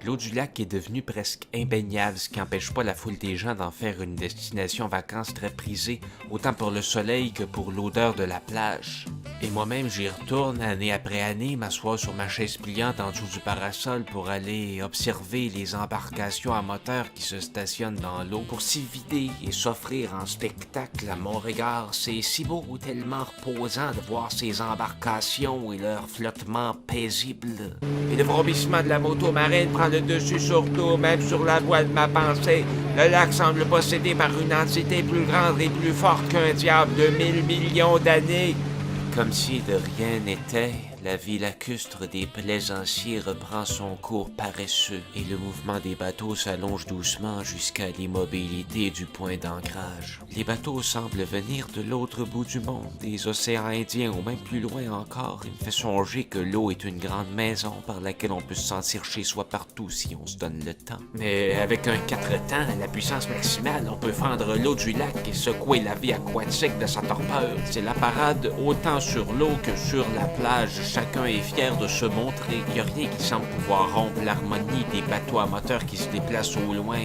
L'eau du lac est devenue presque imbaignable, ce qui n'empêche pas la foule des gens d'en faire une destination vacances très prisée, autant pour le soleil que pour l'odeur de la plage. Et moi-même, j'y retourne année après année, m'asseoir sur ma chaise pliante en dessous du parasol pour aller observer les embarcations à moteur qui se stationnent dans l'eau pour s'y vider et s'offrir en spectacle à mon regard. C'est si beau, tellement reposant de voir ces embarcations et leur flottement paisible. Et le vrombissement de la moto marine prend le dessus sur tout, même sur la voie de ma pensée. Le lac semble possédé par une entité plus grande et plus forte qu'un diable de 1000 millions d'années. Comme si de rien n'était, la vie lacustre des plaisanciers reprend son cours paresseux et le mouvement des bateaux s'allonge doucement jusqu'à l'immobilité du point d'ancrage. Les bateaux semblent venir de l'autre bout du monde, des océans Indiens ou même plus loin encore. Il me fait songer que l'eau est une grande maison par laquelle on peut se sentir chez soi partout si on se donne le temps. Mais avec un 4 temps à la puissance maximale, on peut fendre l'eau du lac et secouer la vie aquatique de sa torpeur. C'est la parade autant sur l'eau que sur la plage. Chacun est fier de se montrer. Il n'y a rien qui semble pouvoir rompre l'harmonie des bateaux à moteur qui se déplacent au loin.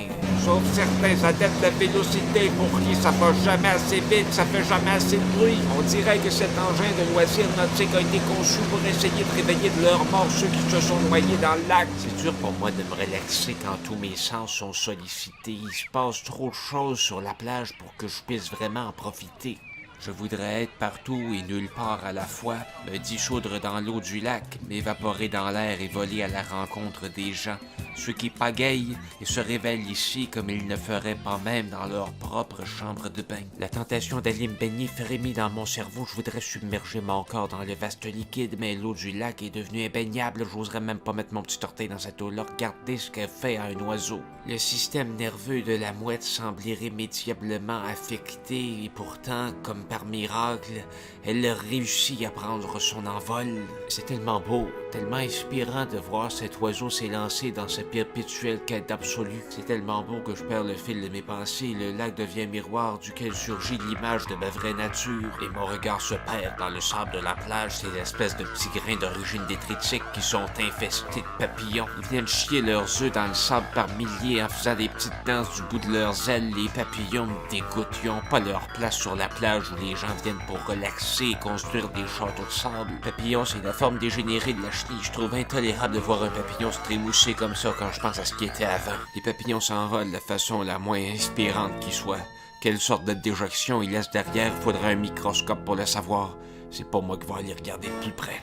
Sauf certains adeptes de vélocité pour qui ça va jamais assez vite, ça fait jamais assez de bruit. On dirait que cet engin de loisir nautique a été conçu pour essayer de réveiller de leur mort ceux qui se sont noyés dans le lac. C'est dur pour moi de me relaxer quand tous mes sens sont sollicités. Il se passe trop de choses sur la plage pour que je puisse vraiment en profiter. Je voudrais être partout et nulle part à la fois, me dissoudre dans l'eau du lac, m'évaporer dans l'air et voler à la rencontre des gens, ceux qui pagayent et se révèlent ici comme ils ne feraient pas même dans leur propre chambre de bain. La tentation d'aller me baigner frémit dans mon cerveau, je voudrais submerger mon corps dans le vaste liquide, mais l'eau du lac est devenue imbaignable, j'oserais même pas mettre mon petit orteil dans cette eau-là, regardez ce qu'elle fait à un oiseau. Le système nerveux de la mouette semble irrémédiablement affecté et pourtant, comme par miracle, elle réussit à prendre son envol. C'est tellement beau, tellement inspirant de voir cet oiseau s'élancer dans sa perpétuelle quête absolue. C'est tellement beau que je perds le fil de mes pensées, le lac devient miroir duquel surgit l'image de ma vraie nature et mon regard se perd dans le sable de la plage, ces espèces de petits grains d'origine détritique qui sont infestés de papillons. Ils viennent chier leurs œufs dans le sable par milliers en faisant des petites danses du bout de leurs ailes. Les papillons me dégoûtent, ils n'ont pas leur place sur la plage où les gens viennent pour relaxer et construire des châteaux de sable. Le papillon, c'est la forme dégénérée de la chenille. Je trouve intolérable de voir un papillon se trémousser comme ça quand je pense à ce qui était avant. Les papillons s'envolent de la façon la moins inspirante qui soit. Quelle sorte de déjection ils laissent derrière, faudrait un microscope pour le savoir. C'est pas moi qui vais aller regarder de plus près.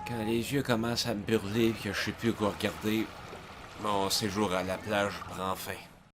Quand les yeux commencent à me brûler et que je sais plus quoi regarder, mon séjour à la plage prend fin.